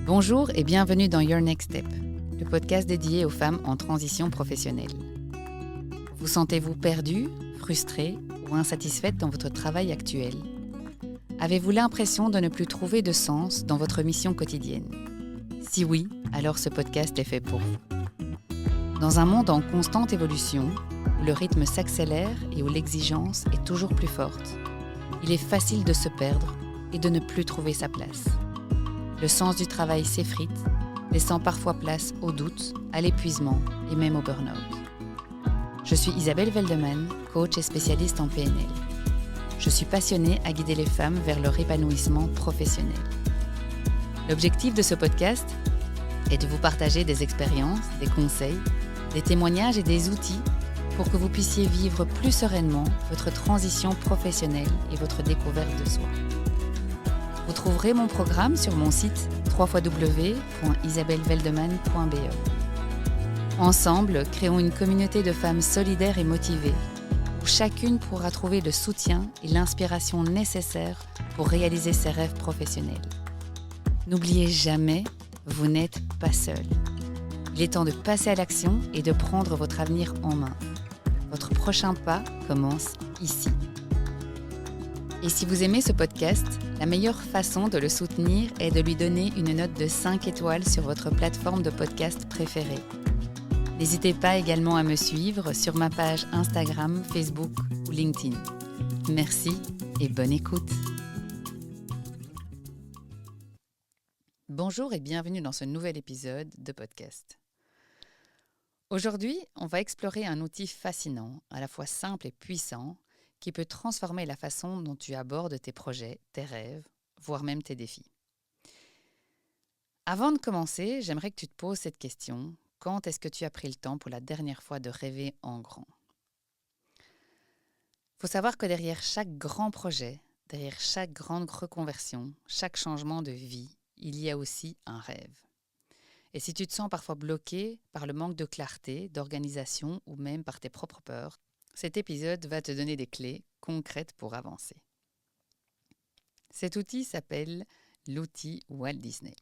Bonjour et bienvenue dans Your Next Step, le podcast dédié aux femmes en transition professionnelle. Vous sentez-vous perdue, frustrée ou insatisfaite dans votre travail actuel? Avez-vous l'impression de ne plus trouver de sens dans votre mission quotidienne? Si oui, alors ce podcast est fait pour vous. Dans un monde en constante évolution, où le rythme s'accélère et où l'exigence est toujours plus forte, il est facile de se perdre et de ne plus trouver sa place. Le sens du travail s'effrite, laissant parfois place au doute, à l'épuisement et même au burn-out. Je suis Isabelle Veldeman, coach et spécialiste en PNL. Je suis passionnée à guider les femmes vers leur épanouissement professionnel. L'objectif de ce podcast est de vous partager des expériences, des conseils, des témoignages et des outils pour que vous puissiez vivre plus sereinement votre transition professionnelle et votre découverte de soi. Vous trouverez mon programme sur mon site www.isabelleveldeman.be. Ensemble, créons une communauté de femmes solidaires et motivées, où chacune pourra trouver le soutien et l'inspiration nécessaires pour réaliser ses rêves professionnels. N'oubliez jamais, vous n'êtes pas seul. Il est temps de passer à l'action et de prendre votre avenir en main. Votre prochain pas commence ici. Et si vous aimez ce podcast, la meilleure façon de le soutenir est de lui donner une note de 5 étoiles sur votre plateforme de podcast préférée. N'hésitez pas également à me suivre sur ma page Instagram, Facebook ou LinkedIn. Merci et bonne écoute. Bonjour et bienvenue dans ce nouvel épisode de podcast. Aujourd'hui, on va explorer un outil fascinant, à la fois simple et puissant, qui peut transformer la façon dont tu abordes tes projets, tes rêves, voire même tes défis. Avant de commencer, j'aimerais que tu te poses cette question. Quand est-ce que tu as pris le temps pour la dernière fois de rêver en grand? Il faut savoir que derrière chaque grand projet, derrière chaque grande reconversion, chaque changement de vie, il y a aussi un rêve. Et si tu te sens parfois bloqué par le manque de clarté, d'organisation ou même par tes propres peurs, cet épisode va te donner des clés concrètes pour avancer. Cet outil s'appelle l'outil Walt Disney.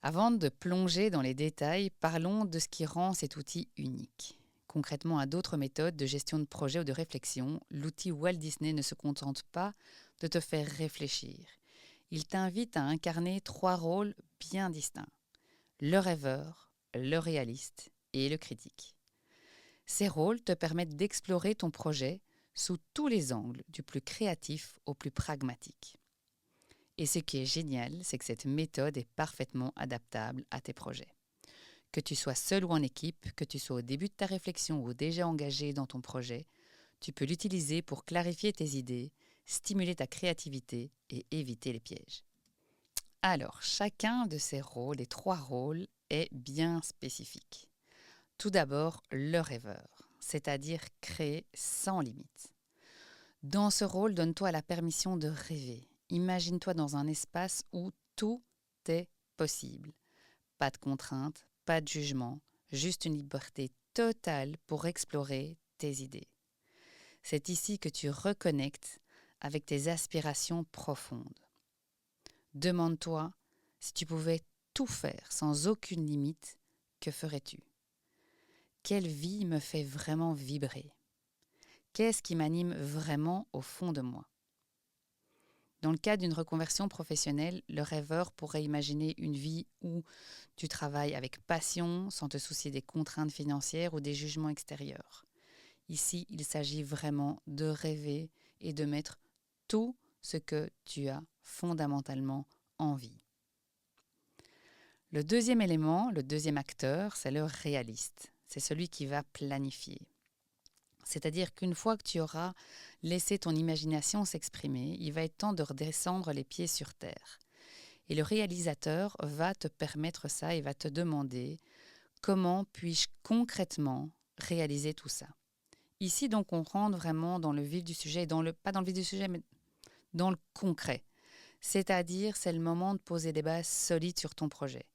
Avant de plonger dans les détails, parlons de ce qui rend cet outil unique. Concrètement, à d'autres méthodes de gestion de projet ou de réflexion, l'outil Walt Disney ne se contente pas de te faire réfléchir. Il t'invite à incarner 3 rôles bien distincts: le rêveur, le réaliste et le critique. Ces rôles te permettent d'explorer ton projet sous tous les angles, du plus créatif au plus pragmatique. Et ce qui est génial, c'est que cette méthode est parfaitement adaptable à tes projets. Que tu sois seul ou en équipe, que tu sois au début de ta réflexion ou déjà engagé dans ton projet, tu peux l'utiliser pour clarifier tes idées, stimuler ta créativité et éviter les pièges. Alors, chacun de ces rôles, les 3 rôles, est bien spécifique. Tout d'abord, le rêveur, c'est-à-dire créer sans limite. Dans ce rôle, donne-toi la permission de rêver. Imagine-toi dans un espace où tout est possible. Pas de contraintes, pas de jugement, juste une liberté totale pour explorer tes idées. C'est ici que tu reconnectes avec tes aspirations profondes. Demande-toi, si tu pouvais tout faire sans aucune limite, que ferais-tu ? Quelle vie me fait vraiment vibrer? Qu'est-ce qui m'anime vraiment au fond de moi? Dans le cas d'une reconversion professionnelle, le rêveur pourrait imaginer une vie où tu travailles avec passion, sans te soucier des contraintes financières ou des jugements extérieurs. Ici, il s'agit vraiment de rêver et de mettre tout ce que tu as fondamentalement envie. Le deuxième élément, le deuxième acteur, c'est le réaliste. C'est celui qui va planifier. C'est-à-dire qu'une fois que tu auras laissé ton imagination s'exprimer, il va être temps de redescendre les pieds sur terre. Et le réalisateur va te permettre ça et va te demander comment puis-je concrètement réaliser tout ça. Ici, donc, on rentre vraiment dans le vif du sujet, pas dans le vif du sujet, mais dans le concret. C'est-à-dire, c'est le moment de poser des bases solides sur ton projet.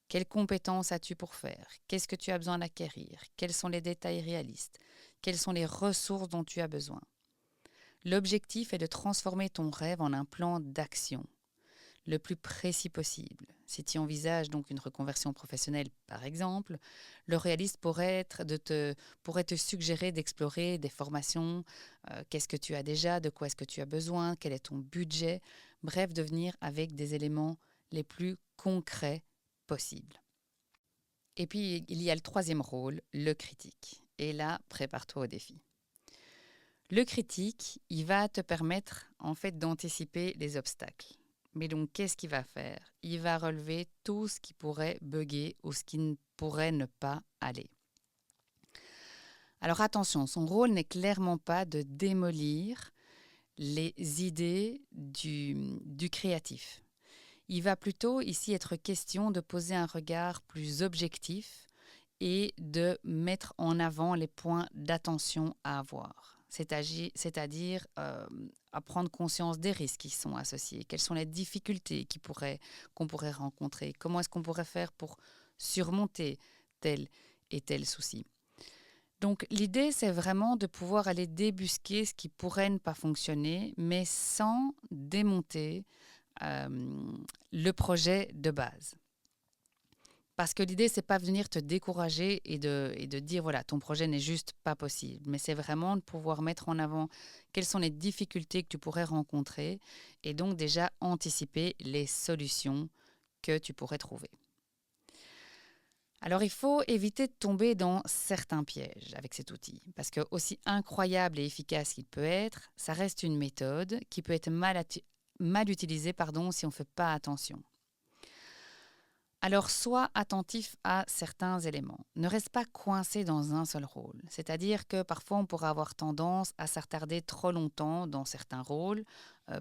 Quelles compétences as-tu pour faire? Qu'est-ce que tu as besoin d'acquérir? Quels sont les détails réalistes? Quelles sont les ressources dont tu as besoin? L'objectif est de transformer ton rêve en un plan d'action. le plus précis possible. Si tu envisages donc une reconversion professionnelle, par exemple, le réaliste pourrait te suggérer d'explorer des formations, qu'est-ce que tu as déjà, de quoi est-ce que tu as besoin, quel est ton budget, bref, de venir avec des éléments les plus concrets possibles. Et puis, il y a le troisième rôle, le critique. Et là, prépare-toi au défi. Le critique, il va te permettre en fait d'anticiper les obstacles. Mais donc, qu'est-ce qu'il va faire? Il va relever tout ce qui pourrait bugger ou ce qui ne pourrait ne pas aller. Alors attention, son rôle n'est clairement pas de démolir les idées du créatif. Il va plutôt ici être question de poser un regard plus objectif et de mettre en avant les points d'attention à avoir. C'est-à-dire à prendre conscience des risques qui sont associés, quelles sont les difficultés qu'on pourrait rencontrer, comment est-ce qu'on pourrait faire pour surmonter tel et tel souci. Donc l'idée, c'est vraiment de pouvoir aller débusquer ce qui pourrait ne pas fonctionner, mais sans démonter le projet de base. Parce que l'idée, c'est pas venir te décourager et de dire, voilà, ton projet n'est juste pas possible. Mais c'est vraiment de pouvoir mettre en avant quelles sont les difficultés que tu pourrais rencontrer et donc déjà anticiper les solutions que tu pourrais trouver. Alors, il faut éviter de tomber dans certains pièges avec cet outil. Parce que aussi incroyable et efficace qu'il peut être, ça reste une méthode qui peut être mal utilisée si on ne fait pas attention. Alors, sois attentif à certains éléments. Ne reste pas coincé dans un seul rôle. C'est-à-dire que parfois, on pourrait avoir tendance à s'attarder trop longtemps dans certains rôles,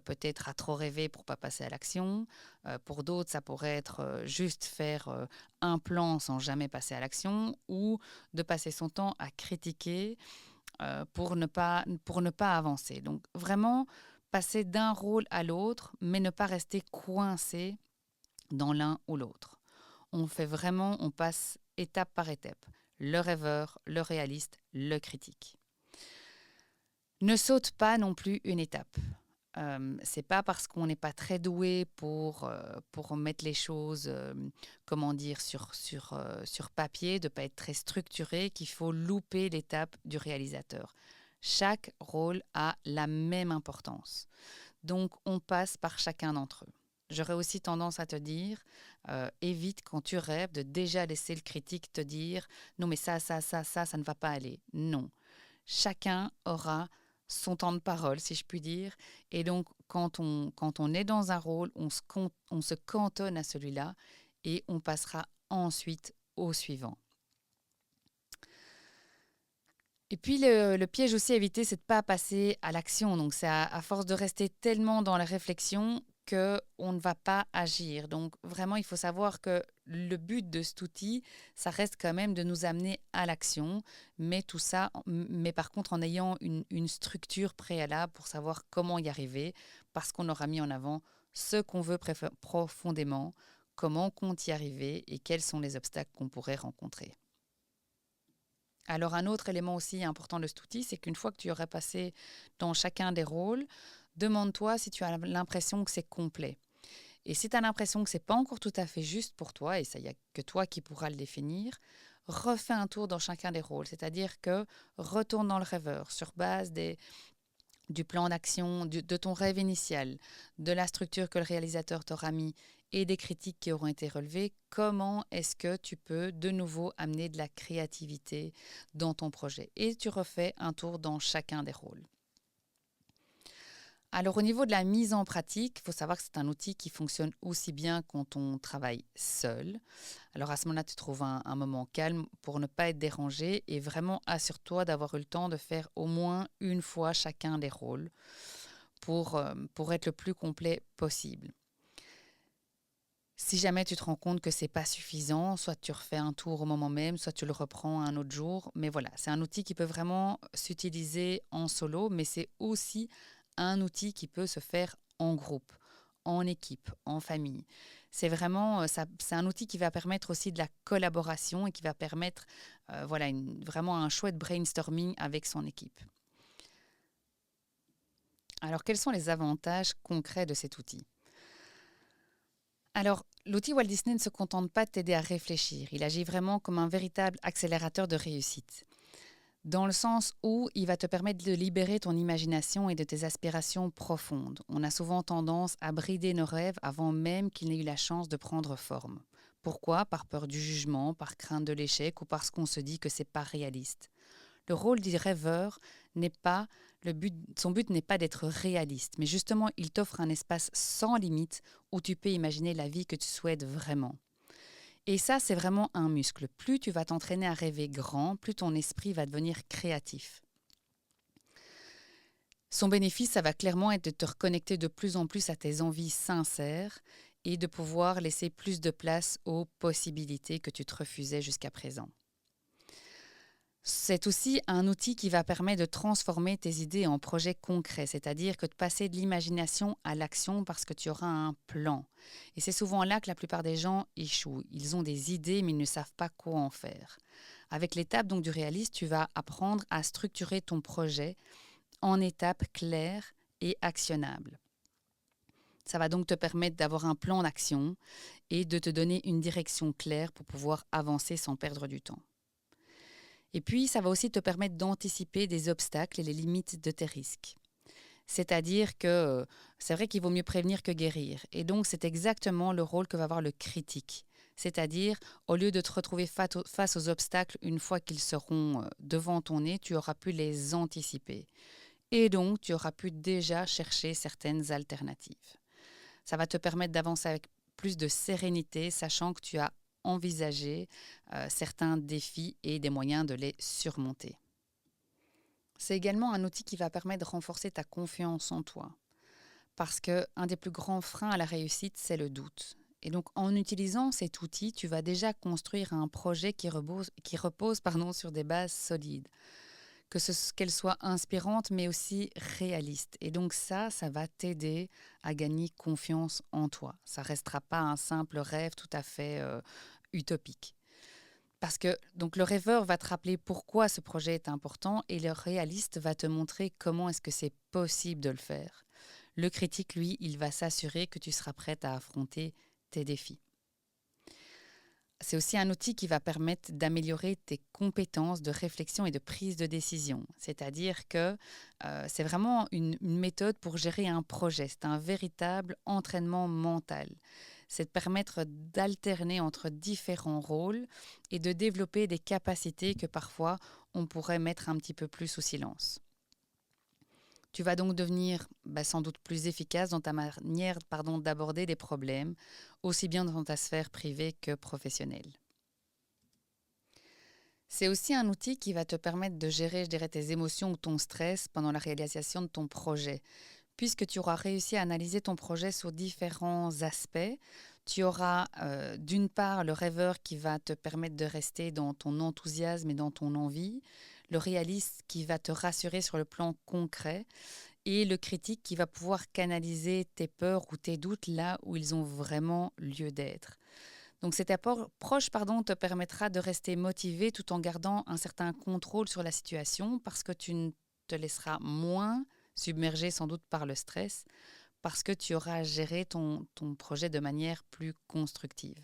peut-être à trop rêver pour ne pas passer à l'action. Pour d'autres, ça pourrait être juste faire un plan sans jamais passer à l'action ou de passer son temps à critiquer pour ne pas avancer. Donc, vraiment, passer d'un rôle à l'autre, mais ne pas rester coincé dans l'un ou l'autre. On passe étape par étape. Le rêveur, le réaliste, le critique. Ne saute pas non plus une étape. C'est pas parce qu'on n'est pas très doué pour mettre les choses, sur papier, de pas être très structuré, qu'il faut louper l'étape du réalisateur. Chaque rôle a la même importance. Donc, on passe par chacun d'entre eux. J'aurais aussi tendance à te dire, évite quand tu rêves de déjà laisser le critique te dire « Non, mais ça ne va pas aller. » Non. Chacun aura son temps de parole, si je puis dire. Et donc, quand on est dans un rôle, on se cantonne à celui-là et on passera ensuite au suivant. Et puis, le piège aussi à éviter, c'est de ne pas passer à l'action. Donc, c'est à force de rester tellement dans la réflexion qu'on ne va pas agir. Donc, vraiment, il faut savoir que le but de cet outil, ça reste quand même de nous amener à l'action, mais tout ça, mais par contre, en ayant une structure préalable pour savoir comment y arriver, parce qu'on aura mis en avant ce qu'on veut profondément, comment on compte y arriver et quels sont les obstacles qu'on pourrait rencontrer. Alors un autre élément aussi important de cet outil, c'est qu'une fois que tu aurais passé dans chacun des rôles, demande-toi si tu as l'impression que c'est complet. Et si tu as l'impression que ce n'est pas encore tout à fait juste pour toi, et ça, il n'y a que toi qui pourras le définir, refais un tour dans chacun des rôles. C'est-à-dire que retourne dans le rêveur sur base du plan d'action, de ton rêve initial, de la structure que le réalisateur t'aura mis et des critiques qui auront été relevées, comment est-ce que tu peux de nouveau amener de la créativité dans ton projet? Et tu refais un tour dans chacun des rôles. Alors au niveau de la mise en pratique, il faut savoir que c'est un outil qui fonctionne aussi bien quand on travaille seul. Alors à ce moment-là, tu trouves un moment calme pour ne pas être dérangé et vraiment assure-toi d'avoir eu le temps de faire au moins une fois chacun des rôles pour être le plus complet possible. Si jamais tu te rends compte que ce n'est pas suffisant, soit tu refais un tour au moment même, soit tu le reprends un autre jour. Mais voilà, c'est un outil qui peut vraiment s'utiliser en solo, mais c'est aussi un outil qui peut se faire en groupe, en équipe, en famille. C'est vraiment, c'est un outil qui va permettre aussi de la collaboration et qui va permettre vraiment un chouette brainstorming avec son équipe. Alors, quels sont les avantages concrets de cet outil ? Alors, l'outil Walt Disney ne se contente pas de t'aider à réfléchir, il agit vraiment comme un véritable accélérateur de réussite. Dans le sens où il va te permettre de libérer ton imagination et de tes aspirations profondes. On a souvent tendance à brider nos rêves avant même qu'ils n'aient eu la chance de prendre forme. Pourquoi? Par peur du jugement, par crainte de l'échec ou parce qu'on se dit que c'est pas réaliste. Le rôle du rêveur n'est pas son but n'est pas d'être réaliste, mais justement il t'offre un espace sans limite où tu peux imaginer la vie que tu souhaites vraiment. Et ça, c'est vraiment un muscle. Plus tu vas t'entraîner à rêver grand, plus ton esprit va devenir créatif. Son bénéfice, ça va clairement être de te reconnecter de plus en plus à tes envies sincères et de pouvoir laisser plus de place aux possibilités que tu te refusais jusqu'à présent. C'est aussi un outil qui va permettre de transformer tes idées en projets concrets, c'est-à-dire que de passer de l'imagination à l'action parce que tu auras un plan. Et c'est souvent là que la plupart des gens échouent. Ils ont des idées mais ils ne savent pas quoi en faire. Avec l'étape donc du réalisme, tu vas apprendre à structurer ton projet en étapes claires et actionnables. Ça va donc te permettre d'avoir un plan d'action et de te donner une direction claire pour pouvoir avancer sans perdre du temps. Et puis, ça va aussi te permettre d'anticiper des obstacles et les limites de tes risques. C'est-à-dire que c'est vrai qu'il vaut mieux prévenir que guérir. Et donc, c'est exactement le rôle que va avoir le critique. C'est-à-dire, au lieu de te retrouver face aux obstacles une fois qu'ils seront devant ton nez, tu auras pu les anticiper. Et donc, tu auras pu déjà chercher certaines alternatives. Ça va te permettre d'avancer avec plus de sérénité, sachant que tu as envisagé certains défis et des moyens de les surmonter. C'est également un outil qui va permettre de renforcer ta confiance en toi. Parce qu'un des plus grands freins à la réussite, c'est le doute. Et donc, en utilisant cet outil, tu vas déjà construire un projet qui repose sur des bases solides. Qu'elle soit inspirante, mais aussi réaliste. Et donc ça va t'aider à gagner confiance en toi. Ça ne restera pas un simple rêve tout à fait utopique. Parce que donc le rêveur va te rappeler pourquoi ce projet est important et le réaliste va te montrer comment est-ce que c'est possible de le faire. Le critique, lui, il va s'assurer que tu seras prête à affronter tes défis. C'est aussi un outil qui va permettre d'améliorer tes compétences de réflexion et de prise de décision. C'est-à-dire que c'est vraiment une méthode pour gérer un projet. C'est un véritable entraînement mental. C'est de permettre d'alterner entre différents rôles et de développer des capacités que parfois on pourrait mettre un petit peu plus sous silence. Tu vas donc devenir sans doute plus efficace dans ta manière d'aborder des problèmes, aussi bien dans ta sphère privée que professionnelle. C'est aussi un outil qui va te permettre de gérer, tes émotions ou ton stress pendant la réalisation de ton projet. Puisque tu auras réussi à analyser ton projet sur différents aspects, tu auras d'une part le rêveur qui va te permettre de rester dans ton enthousiasme et dans ton envie, le réaliste qui va te rassurer sur le plan concret et le critique qui va pouvoir canaliser tes peurs ou tes doutes là où ils ont vraiment lieu d'être. Donc cette approche te permettra de rester motivé tout en gardant un certain contrôle sur la situation parce que tu ne te laisseras moins submergé sans doute par le stress parce que tu auras géré ton projet de manière plus constructive.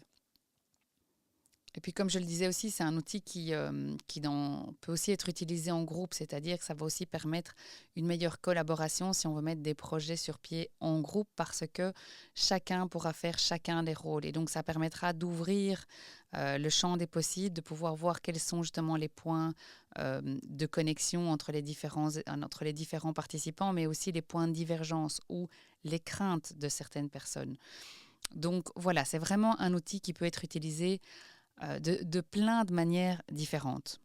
Et puis comme je le disais aussi, c'est un outil qui peut aussi être utilisé en groupe, c'est-à-dire que ça va aussi permettre une meilleure collaboration si on veut mettre des projets sur pied en groupe parce que chacun pourra faire chacun des rôles. Et donc ça permettra d'ouvrir le champ des possibles, de pouvoir voir quels sont justement les points de connexion entre les différents participants, mais aussi les points de divergence ou les craintes de certaines personnes. Donc voilà, c'est vraiment un outil qui peut être utilisé de plein de manières différentes.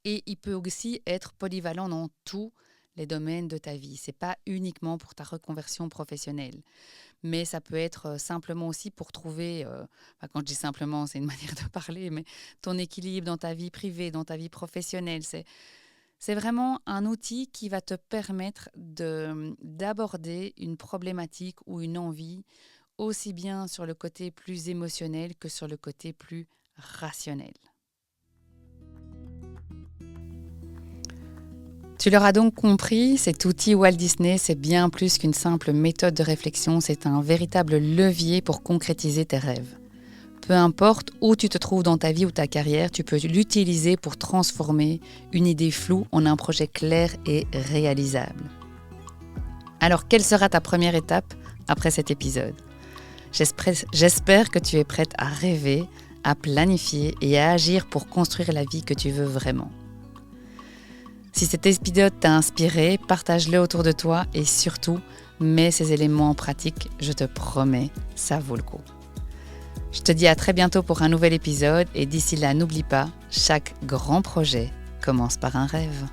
Et il peut aussi être polyvalent dans tous les domaines de ta vie. Ce n'est pas uniquement pour ta reconversion professionnelle, mais ça peut être simplement aussi pour trouver, quand je dis simplement, c'est une manière de parler, mais ton équilibre dans ta vie privée, dans ta vie professionnelle. C'est vraiment un outil qui va te permettre d'aborder une problématique ou une envie aussi bien sur le côté plus émotionnel que sur le côté plus rationnel. Tu l'auras donc compris, cet outil Walt Disney, c'est bien plus qu'une simple méthode de réflexion, c'est un véritable levier pour concrétiser tes rêves. Peu importe où tu te trouves dans ta vie ou ta carrière, tu peux l'utiliser pour transformer une idée floue en un projet clair et réalisable. Alors, quelle sera ta première étape après cet épisode ? J'espère que tu es prête à rêver, à planifier et à agir pour construire la vie que tu veux vraiment. Si cet épisode t'a inspiré, partage-le autour de toi et surtout, mets ces éléments en pratique, je te promets, ça vaut le coup. Je te dis à très bientôt pour un nouvel épisode et d'ici là, n'oublie pas, chaque grand projet commence par un rêve.